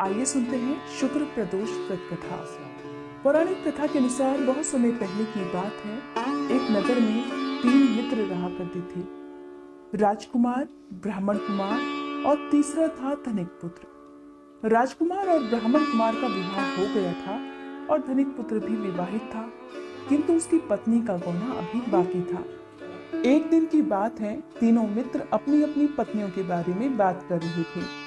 आइए सुनते हैं शुक्र प्रदोष व्रत कथा। पौराणिक कथा के अनुसार बहुत समय पहले की बात है। एक नगर में 3 मित्र रहा करते थे, राजकुमार, ब्राह्मण कुमार और तीसरा था धनिक पुत्र। राजकुमार और ब्राह्मण कुमार का विवाह हो गया था और धनिक पुत्र भी विवाहित था, किंतु उसकी पत्नी का गौना अभी बाकी था। एक दिन की बात है, तीनों मित्र अपनी अपनी पत्नियों के बारे में बात कर रहे थे।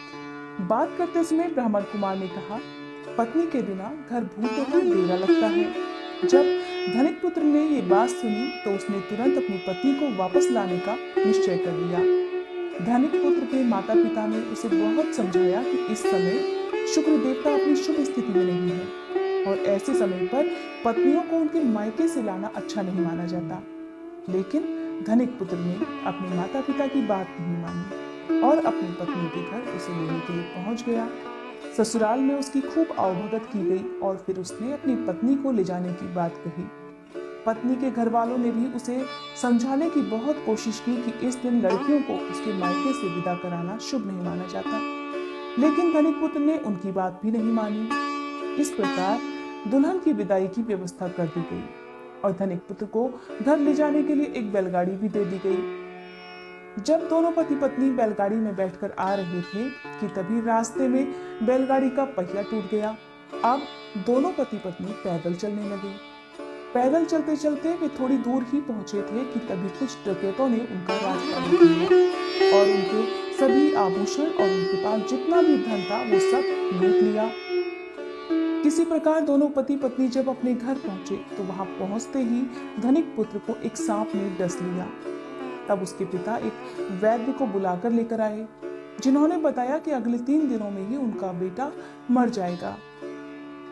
बात करते समय ब्राह्मण कुमार ने कहा, पत्नी के बिना घर भूतों का डेरा लगता है। जब धनिक पुत्र ने ये बात सुनी तो उसने तुरंत अपनी पत्नी को वापस लाने का निश्चय कर लिया। धनिक पुत्र के माता पिता ने उसे बहुत समझाया कि इस समय शुक्र देवता अपनी शुभ स्थिति में नहीं है और ऐसे समय पर पत्नियों को उनके मायके से लाना अच्छा नहीं माना जाता। लेकिन धनिक पुत्र ने अपने माता पिता की बात नहीं मानी और अपनी पत्नी के घर उसे लेने के लिए पहुंच गया। ससुराल में उसकी खूब आवभगत की गई और फिर उसने अपनी पत्नी को ले जाने की बात कही। पत्नी के घर वालों ने भी उसे समझाने की बहुत कोशिश की कि इस दिन लड़कियों को उसके मायके से विदा कराना शुभ नहीं माना जाता, लेकिन धनिक पुत्र ने उनकी बात भी नहीं मानी। इस प्रकार दुल्हन की विदाई की व्यवस्था कर दी गई और धनिक पुत्र को घर ले जाने के लिए एक बैलगाड़ी भी दे दी गई। जब दोनों पति पत्नी बैलगाड़ी में बैठकर आ रहे थे कि तभी रास्ते में बैलगाड़ी का पहिया टूट गया। अब दोनों पति पत्नी पैदल चलने लगे। पैदल चलते चलते वे थोड़ी दूर ही पहुंचे थे कि तभी कुछ डकैतों ने उनका रास्ता रोक लिया और उनके सभी आभूषण और उनके पास जितना भी धन था वो सब लूट लिया। किसी प्रकार दोनों पति पत्नी जब अपने घर पहुंचे तो वहां पहुंचते ही धनिक पुत्र को एक सांप ने डस लिया। तब उसके पिता एक वैद्य को बुलाकर लेकर आए, जिन्होंने बताया कि अगले 3 दिनों में ही उनका बेटा मर जाएगा।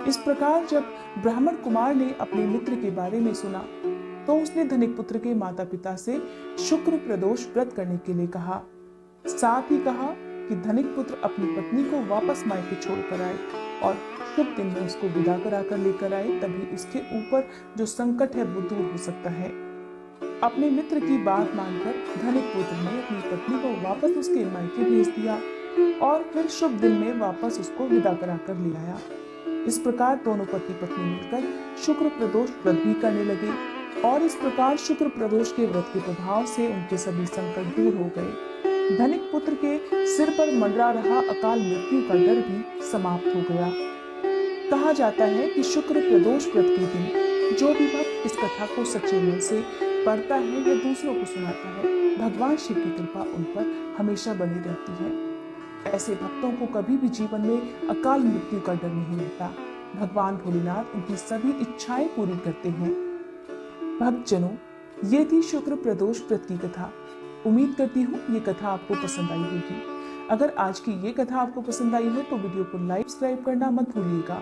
इस प्रकार जब ब्राह्मण कुमार ने अपने मित्र के बारे में सुना तो उसने धनिक पुत्र के माता पिता से शुक्र प्रदोष व्रत करने के लिए कहा। साथ ही कहा कि धनिक पुत्र अपनी पत्नी को वापस मायके छोड़कर आए और शुभ दिन में उसको विदा कराकर लेकर आए, तभी उसके ऊपर जो संकट है वो दूर हो सकता है। अपने मित्र की बात मानकर धनिक पुत्र ने अपनी पत्नी को वापस उसके मायके भेज दिया और फिर शुभ दिन में वापस उसको विदा कराकर ले आया। इस प्रकार दोनों पति पत्नी मिलकर शुक्र प्रदोष व्रत भी करने लगे और इस प्रकार शुक्र प्रदोष के व्रत के प्रभाव से उनके सभी संकट दूर हो गए। धनिक पुत्र के सिर पर मंडरा रहा अकाल मृत्यु का डर भी समाप्त हो गया। कहा जाता है कि शुक्र प्रदोष व्रत के दिन जो भी भक्त इस कथा को सच्चे मन से पढ़ता है या दूसरों को सुनाता है, भगवान शिव की कृपा उन पर हमेशा बनी रहती है। ऐसे भक्तों को कभी भी जीवन में अकाल मृत्यु का डर नहीं रहता। भगवान भोलेनाथ उनकी सभी इच्छाएं पूरी करते हैं। भक्तजनों, ये थी शुक्र प्रदोष व्रत की कथा। उम्मीद करती हूँ ये कथा आपको पसंद आई होगी। अगर आज की ये कथा आपको पसंद आई हो तो वीडियो को लाइक सब्सक्राइब करना मत भूलिएगा।